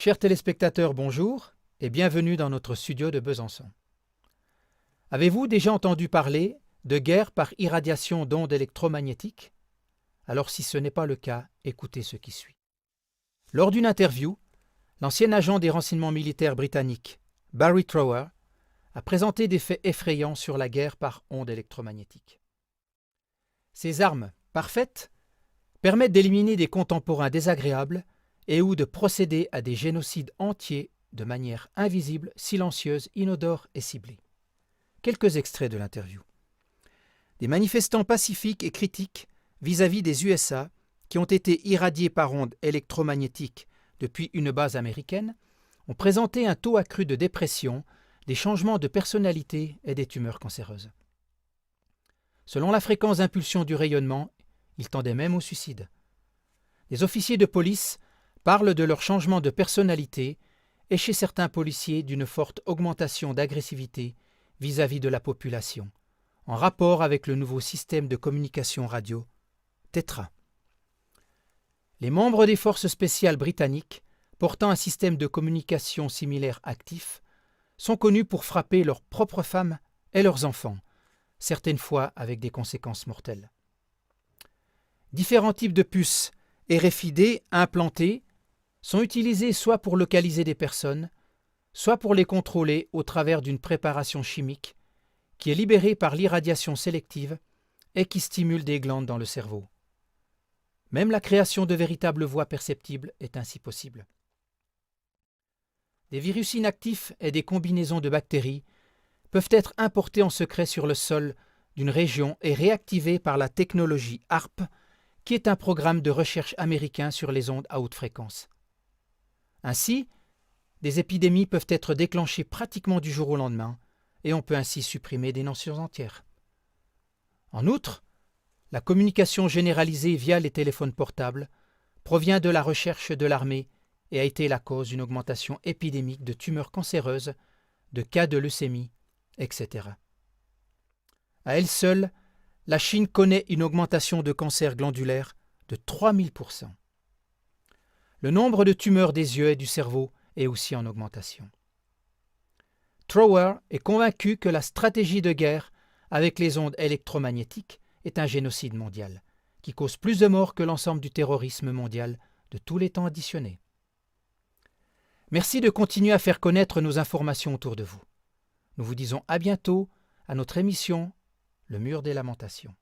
Chers téléspectateurs, bonjour et bienvenue dans notre studio de Besançon. Avez-vous déjà entendu parler de guerre par irradiation d'ondes électromagnétiques? Alors si ce n'est pas le cas, écoutez ce qui suit. Lors d'une interview, l'ancien agent des renseignements militaires britanniques, Barry Trower, a présenté des faits effrayants sur la guerre par ondes électromagnétiques. Ces armes, parfaites, permettent d'éliminer des contemporains désagréables et ou de procéder à des génocides entiers de manière invisible, silencieuse, inodore et ciblée. Quelques extraits de l'interview. Des manifestants pacifiques et critiques vis-à-vis des USA qui ont été irradiés par ondes électromagnétiques depuis une base américaine ont présenté un taux accru de dépression, des changements de personnalité et des tumeurs cancéreuses. Selon la fréquence d'impulsion du rayonnement, ils tendaient même au suicide. Les officiers de police parlent de leur changement de personnalité et chez certains policiers d'une forte augmentation d'agressivité vis-à-vis de la population, en rapport avec le nouveau système de communication radio, TETRA. Les membres des forces spéciales britanniques, portant un système de communication similaire actif, sont connus pour frapper leurs propres femmes et leurs enfants, certaines fois avec des conséquences mortelles. Différents types de puces RFID implantées sont utilisées soit pour localiser des personnes, soit pour les contrôler au travers d'une préparation chimique qui est libérée par l'irradiation sélective et qui stimule des glandes dans le cerveau. Même la création de véritables voix perceptibles est ainsi possible. Des virus inactifs et des combinaisons de bactéries peuvent être importés en secret sur le sol d'une région et réactivés par la technologie HAARP, qui est un programme de recherche américain sur les ondes à haute fréquence. Ainsi, des épidémies peuvent être déclenchées pratiquement du jour au lendemain, et on peut ainsi supprimer des nations entières. En outre, la communication généralisée via les téléphones portables provient de la recherche de l'armée et a été la cause d'une augmentation épidémique de tumeurs cancéreuses, de cas de leucémie, etc. À elle seule, la Chine connaît une augmentation de cancer glandulaire de 3000%. Le nombre de tumeurs des yeux et du cerveau est aussi en augmentation. Trower est convaincu que la stratégie de guerre avec les ondes électromagnétiques est un génocide mondial, qui cause plus de morts que l'ensemble du terrorisme mondial de tous les temps additionnés. Merci de continuer à faire connaître nos informations autour de vous. Nous vous disons à bientôt à notre émission Le Mur des Lamentations.